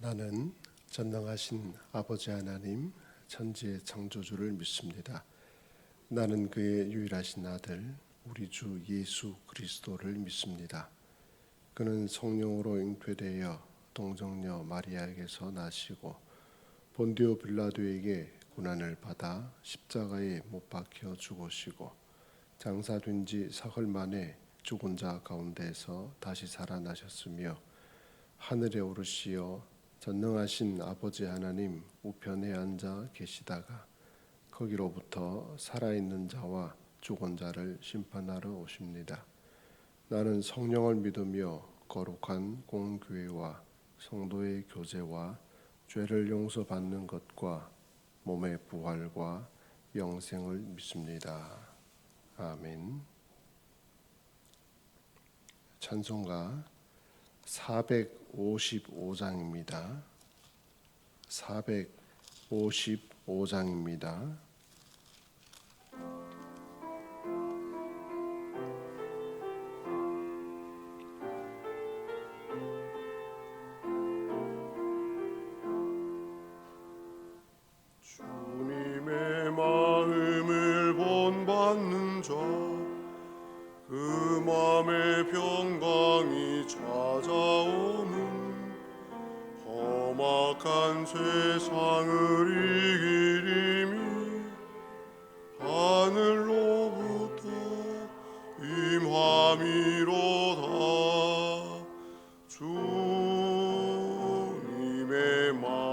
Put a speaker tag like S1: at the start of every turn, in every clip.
S1: 나는 전능하신 아버지 하나님 천지의 창조주를 믿습니다. 나는 그의 유일하신 아들 우리 주 예수 그리스도를 믿습니다. 그는 성령으로 잉태되어 동정녀 마리아에게서 나시고 본디오 빌라도에게 고난을 받아 십자가에 못 박혀 죽으시고 장사된 지 사흘 만에 죽은 자 가운데서 다시 살아나셨으며 하늘에 오르시어 전능하신 아버지 하나님 우편에 앉아 계시다가 거기로부터 살아있는 자와 죽은 자를 심판하러 오십니다. 나는 성령을 믿으며 거룩한 공교회와 성도의 교제와 죄를 용서받는 것과 몸의 부활과 영생을 믿습니다. 아멘. 찬송가 455장입니다. 455장입니다.
S2: 주님의 마음을 본받는 자, 그 맘에 평강이 찾아오는 험악한 세상을 이기림이 하늘로부터 임함이로다. 주님의 마음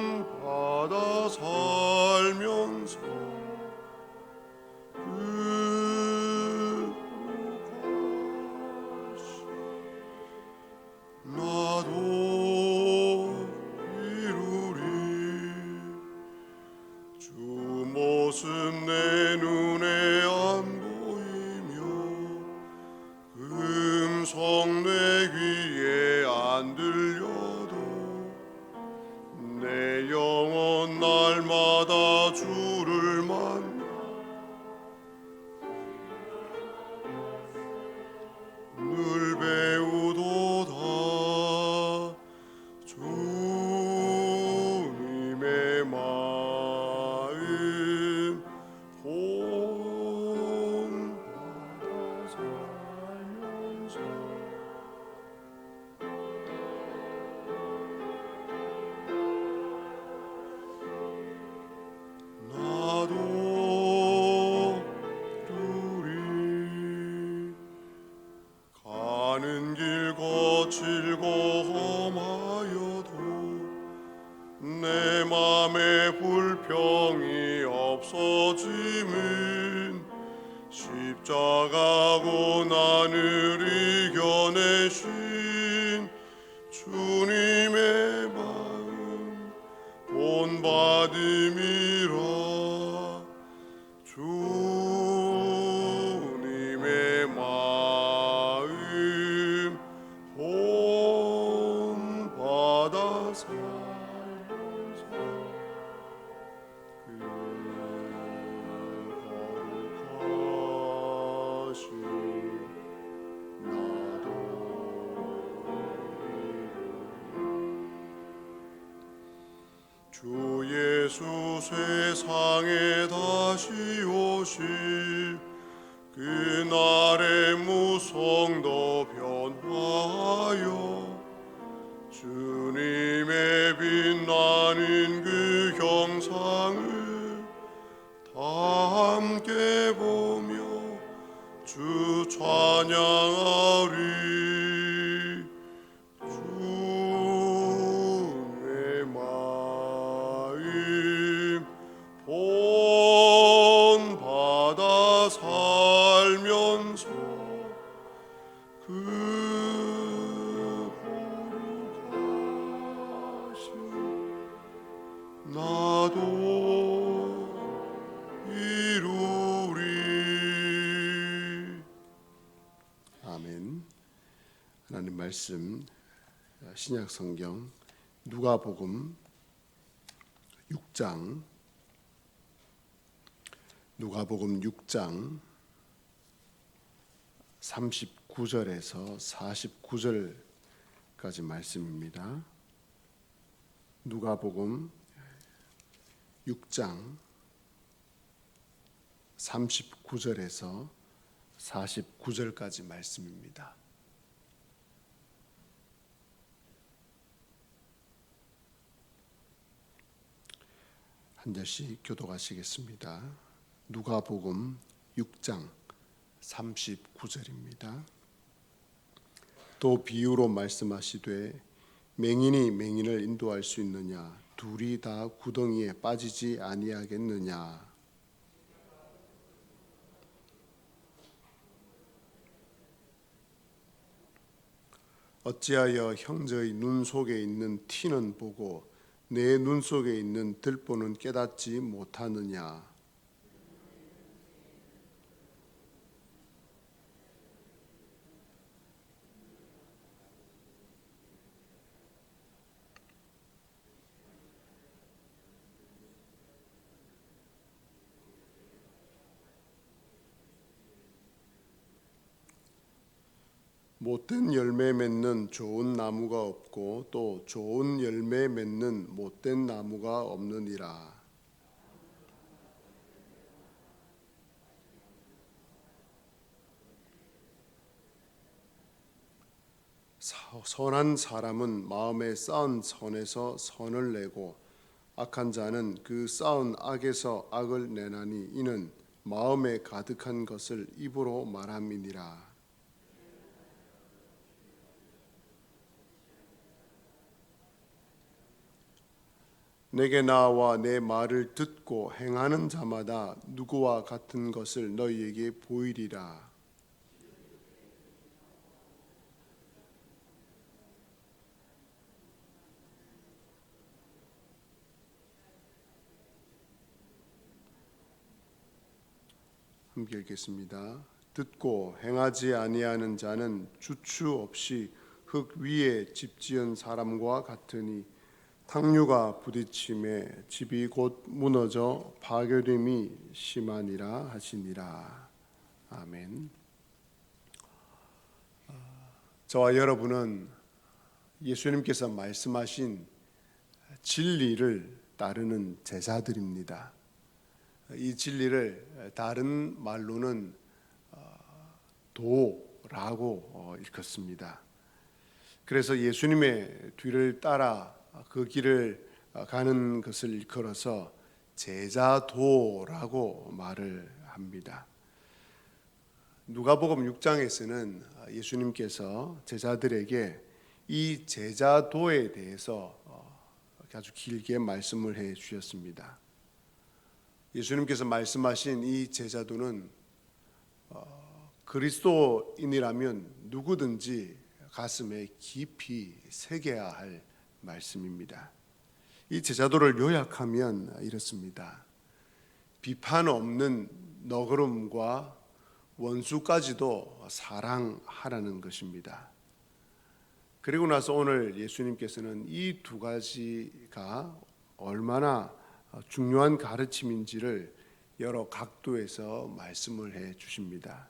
S2: 본받아 살면서 나도 이루리. 주 모습 내 눈에 안 보이며 음성 내 귀에 안 들려도 내 영혼 날마다 주를 만나 늘 배우도다. 주님의 마음 본받아 살면서 나도 이루리. 가는 길 거칠고 험하여도 내 맘에 불평이 없어짐은 십자가 고난을 이겨내신 주님의 마음 본받음이라. 주님의 마음 본받아 살면서 그 거룩하신 나도 이루리. 주 예수 세상에 다시 오실 그날의 무성도 변화하여 주님의 빛나는 그 형상을 다 함께 보며 주 찬양하리. 주의 마음 본받아 살면서 그 거룩하신 나도 이루리.
S1: 아멘. 하나님 말씀 신약 성경 누가복음 6장 39 39절에서 49절까지 말씀입니다. 누가복음 6장 39절에서 49절까지 말씀입니다. 한 절씩 교독하시겠습니다. 누가복음 6장 39절입니다. 또 비유로 말씀하시되 맹인이 맹인을 인도할 수 있느냐? 둘이 다 구덩이에 빠지지 아니하겠느냐? 어찌하여 형제의 눈 속에 있는 티는 보고 내 눈 속에 있는 들보는 깨닫지 못하느냐? 못된 열매 맺는 좋은 나무가 없고 또 좋은 열매 맺는 못된 나무가 없느니라. 선한 사람은 마음에 쌓은 선에서 선을 내고 악한 자는 그 쌓은 악에서 악을 내나니 이는 마음에 가득한 것을 입으로 말함이니라. 내게 나와 내 말을 듣고 행하는 자마다 누구와 같은 것을 너희에게 보이리라. 함께 읽겠습니다. 듣고 행하지 아니하는 자는 주추 없이 흙 위에 집 지은 사람과 같으니 탕류가 부딪힘에 집이 곧 무너져 파괴됨이 심하니라 하시니라. 아멘. 저와 여러분은 예수님께서 말씀하신 진리를 따르는 제자들입니다. 이 진리를 다른 말로는 도라고 일컫습니다. 그래서 예수님의 뒤를 따라 그 길을 가는 것을 일컬어서 제자도라고 말을 합니다. 누가복음 6장에서는 예수님께서 제자들에게 이 제자도에 대해서 아주 길게 말씀을 해 주셨습니다. 예수님께서 말씀하신 이 제자도는 그리스도인이라면 누구든지 가슴에 깊이 새겨야 할 말씀입니다. 이 제자도를 요약하면 이렇습니다. 비판 없는 너그름과 원수까지도 사랑하라는 것입니다. 그리고 나서 오늘 예수님께서는 이 두 가지가 얼마나 중요한 가르침인지를 여러 각도에서 말씀을 해 주십니다.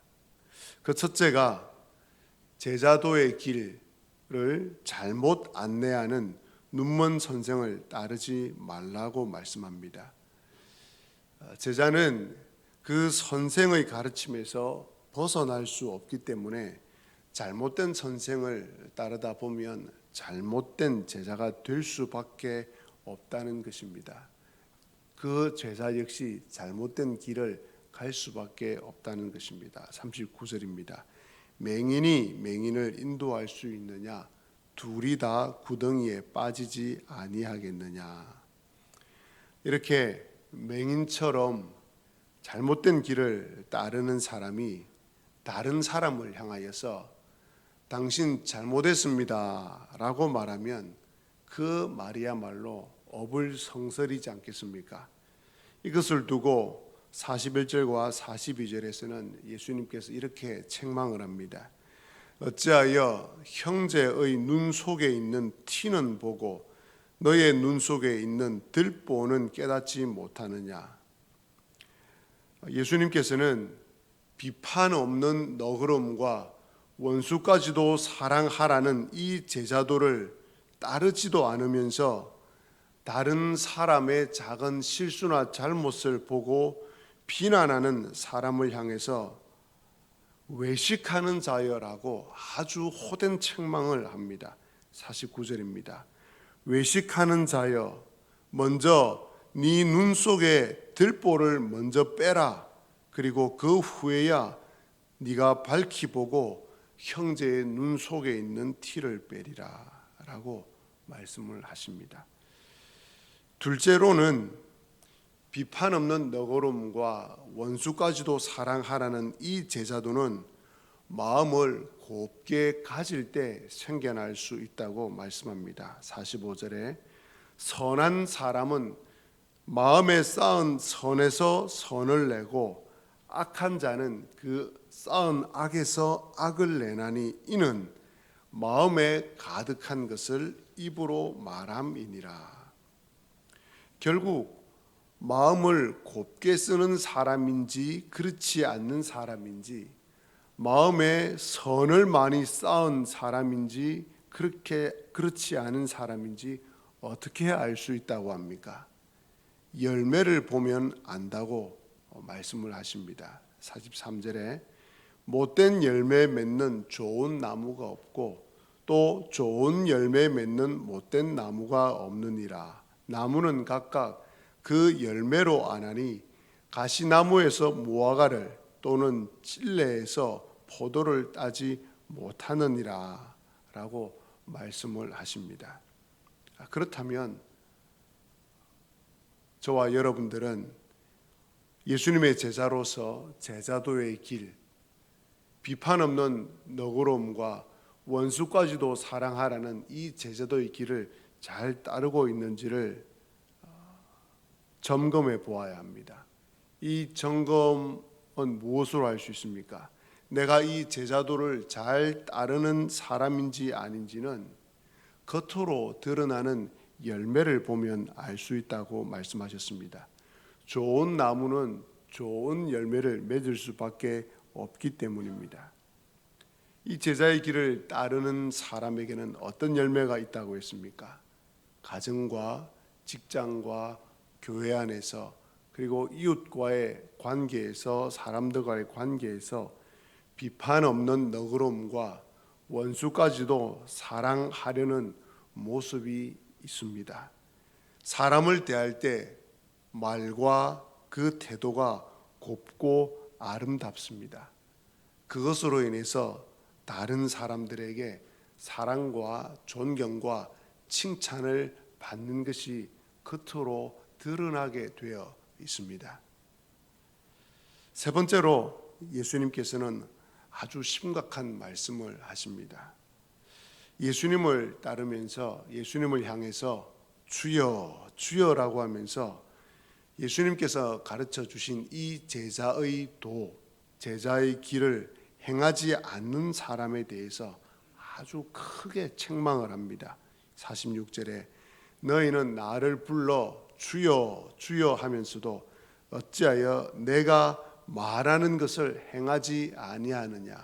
S1: 그 첫째가 제자도의 길을 잘못 안내하는 눈먼 선생을 따르지 말라고 말씀합니다. 제자는 그 선생의 가르침에서 벗어날 수 없기 때문에 잘못된 선생을 따르다 보면 잘못된 제자가 될 수밖에 없다는 것입니다. 그 제자 역시 잘못된 길을 갈 수밖에 없다는 것입니다. 39절입니다. 맹인이 맹인을 인도할 수 있느냐? 둘이 다 구덩이에 빠지지 아니하겠느냐? 이렇게 맹인처럼 잘못된 길을 따르는 사람이 다른 사람을 향하여서 당신 잘못했습니다 라고 말하면 그 말이야말로 어불성설이지 않겠습니까? 이것을 두고 41절과 42절에서는 예수님께서 이렇게 책망을 합니다. 어찌하여 형제의 눈 속에 있는 티는 보고 너의 눈 속에 있는 들보는 깨닫지 못하느냐? 예수님께서는 비판 없는 너그러움과 원수까지도 사랑하라는 이 제자도를 따르지도 않으면서 다른 사람의 작은 실수나 잘못을 보고 비난하는 사람을 향해서 외식하는 자여라고 아주 호된 책망을 합니다. 49절입니다. 외식하는 자여, 먼저 네 눈 속에 들보를 먼저 빼라. 그리고 그 후에야 네가 밝히 보고 형제의 눈 속에 있는 티를 빼리라 라고 말씀을 하십니다. 둘째로는 비판 없는 너그러움과 원수까지도 사랑하라는 이 제자도는 마음을 곱게 가질 때 생겨날 수 있다고 말씀합니다. 45절에 선한 사람은 마음에 쌓은 선에서 선을 내고 악한 자는 그 쌓은 악에서 악을 내나니 이는 마음에 가득한 것을 입으로 말함이니라. 결국 마음을 곱게 쓰는 사람인지 그렇지 않는 사람인지, 마음에 선을 많이 쌓은 사람인지 그렇지 않은 사람인지 어떻게 알 수 있다고 합니까? 열매를 보면 안다고 말씀을 하십니다. 43절에 못된 열매 맺는 좋은 나무가 없고 또 좋은 열매 맺는 못된 나무가 없느니라. 나무는 각각 그 열매로 아나니 가시나무에서 무화과를 또는 찔레에서 포도를 따지 못하느니라 라고 말씀을 하십니다. 그렇다면 저와 여러분들은 예수님의 제자로서 제자도의 길, 비판 없는 너그러움과 원수까지도 사랑하라는 이 제자도의 길을 잘 따르고 있는지를 점검해 보아야 합니다. 이 점검은 무엇으로 할 수 있습니까? 내가 이 제자도를 잘 따르는 사람인지 아닌지는 겉으로 드러나는 열매를 보면 알 수 있다고 말씀하셨습니다. 좋은 나무는 좋은 열매를 맺을 수밖에 없기 때문입니다. 이 제자의 길을 따르는 사람에게는 어떤 열매가 있다고 했습니까? 가정과 직장과 교회 안에서, 그리고 이웃과의 관계에서, 사람들과의 관계에서 비판 없는 너그러움과 원수까지도 사랑하려는 모습이 있습니다. 사람을 대할 때 말과 그 태도가 곱고 아름답습니다. 그것으로 인해서 다른 사람들에게 사랑과 존경과 칭찬을 받는 것이 겉으로 드러나게 되어 있습니다. 세 번째로 예수님께서는 아주 심각한 말씀을 하십니다. 예수님을 따르면서 예수님을 향해서 주여 주여라고 하면서 예수님께서 가르쳐 주신 이 제자의 도, 제자의 길을 행하지 않는 사람에 대해서 아주 크게 책망을 합니다. 46절에 너희는 나를 불러 주여 주여 하면서도 어찌하여 내가 말하는 것을 행하지 아니하느냐.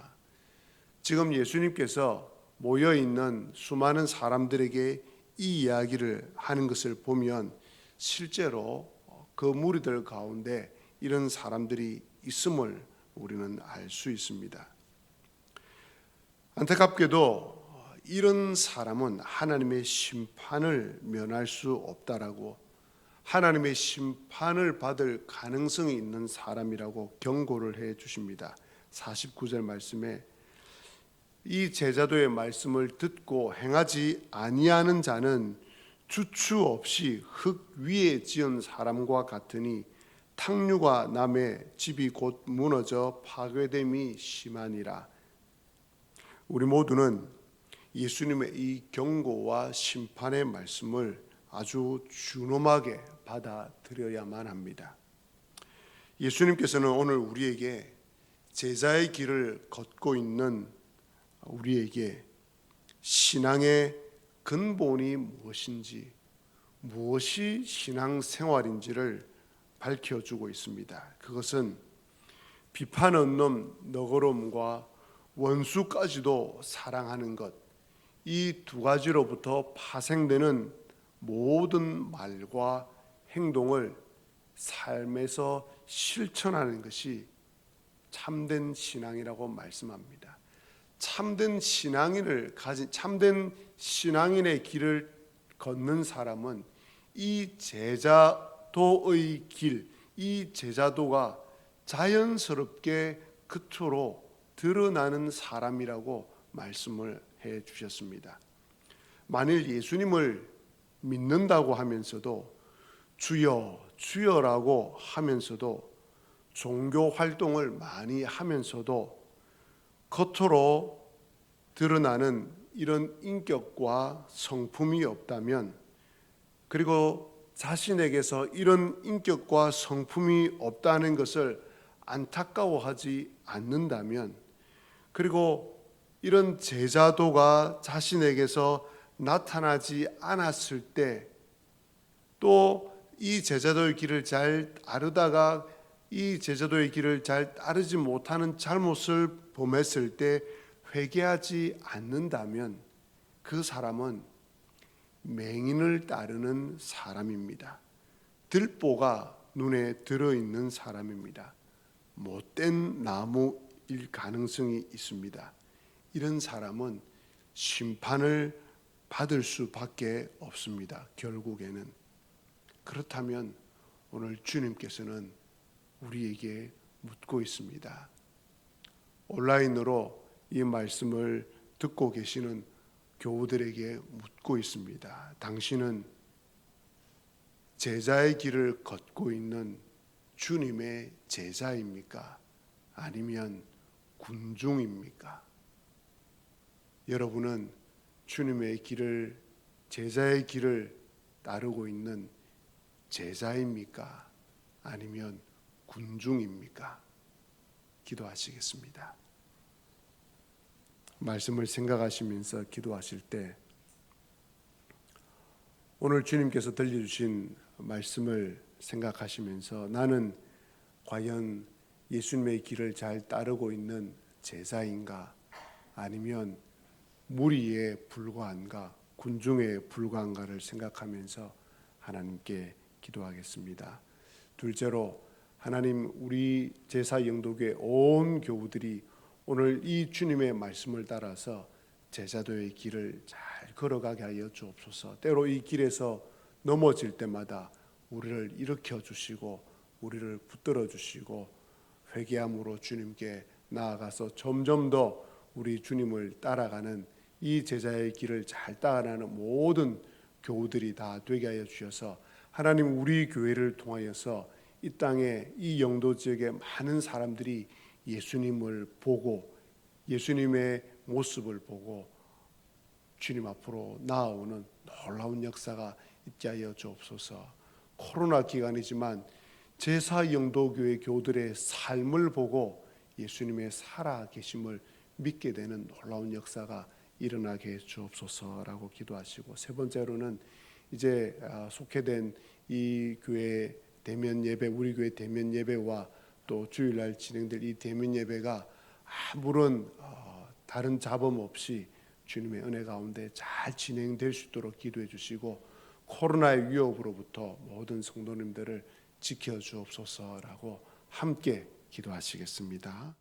S1: 지금 예수님께서 모여 있는 수많은 사람들에게 이 이야기를 하는 것을 보면 실제로 그 무리들 가운데 이런 사람들이 있음을 우리는 알 수 있습니다. 안타깝게도 이런 사람은 하나님의 심판을 면할 수 없다라고, 하나님의 심판을 받을 가능성이 있는 사람이라고 경고를 해 주십니다. 49절 말씀에 이 제자도의 말씀을 듣고 행하지 아니하는 자는 주추 없이 흙 위에 지은 사람과 같으니 탕류가 남의 집이 곧 무너져 파괴됨이 심하니라. 우리 모두는 예수님의 이 경고와 심판의 말씀을 아주 준엄하게 받아들여야만 합니다. 예수님께서는 오늘 우리에게 제자의 길을 걷고 있는 우리에게 신앙의 근본이 무엇인지, 무엇이 신앙생활인지를 밝혀주고 있습니다. 그것은 비판 없는 너그러움과 원수까지도 사랑하는 것, 이 두 가지로부터 파생되는 모든 말과 행동을 삶에서 실천하는 것이 참된 신앙이라고 말씀합니다. 참된 신앙인의 길을 걷는 사람은 이 제자도의 길, 이 제자도가 자연스럽게 그토록 드러나는 사람이라고 말씀을 해 주셨습니다. 만일 예수님을 믿는다고 하면서도 주여 주여라고 하면서도 종교 활동을 많이 하면서도 겉으로 드러나는 이런 인격과 성품이 없다면, 그리고 자신에게서 이런 인격과 성품이 없다는 것을 안타까워하지 않는다면, 그리고 이런 제자도가 자신에게서 나타나지 않았을 때, 또 이 제자도의 길을 잘 따르다가 이 제자도의 길을 잘 따르지 못하는 잘못을 범했을 때 회개하지 않는다면 그 사람은 맹인을 따르는 사람입니다. 들보가 눈에 들어있는 사람입니다. 못된 나무일 가능성이 있습니다. 이런 사람은 심판을 받을 수밖에 없습니다. 결국에는. 그렇다면 오늘 주님께서는 우리에게 묻고 있습니다. 온라인으로 이 말씀을 듣고 계시는 교우들에게 묻고 있습니다. 당신은 제자의 길을 걷고 있는 주님의 제자입니까? 아니면 군중입니까? 여러분은 주님의 길을, 제자의 길을 따르고 있는 제자입니까? 아니면 군중입니까? 기도하시겠습니다. 말씀을 생각하시면서 기도하실 때 오늘 주님께서 들려주신 말씀을 생각하시면서 나는 과연 예수님의 길을 잘 따르고 있는 제자인가, 아니면 무리에 불과한가, 군중에 불과한가를 생각하면서 하나님께 기도하겠습니다. 둘째로, 하나님, 우리 제사영도교회 온 교우들이 오늘 이 주님의 말씀을 따라서 제자도의 길을 잘 걸어가게 하여 주옵소서. 때로 이 길에서 넘어질 때마다 우리를 일으켜 주시고 우리를 붙들어 주시고 회개함으로 주님께 나아가서 점점 더 우리 주님을 따라가는 이 제자의 길을 잘 따라가는 모든 교우들이 다 되게 하여 주셔서 하나님, 우리 교회를 통하여서 이 땅에, 이 영도 지역에 많은 사람들이 예수님을 보고 예수님의 모습을 보고 주님 앞으로 나아오는 놀라운 역사가 있게 하여 주옵소서. 코로나 기간이지만 제사영도교회 교우들의 삶을 보고 예수님의 살아 계심을 믿게 되는 놀라운 역사가 일어나게 해 주옵소서라고 기도하시고, 세 번째로는 이제 속해된 이 교회 대면 예배, 우리 교회 대면 예배와 또 주일날 진행될 이 대면 예배가 아무런 다른 잡음 없이 주님의 은혜 가운데 잘 진행될 수 있도록 기도해 주시고, 코로나의 위협으로부터 모든 성도님들을 지켜 주옵소서라고 함께 기도하시겠습니다.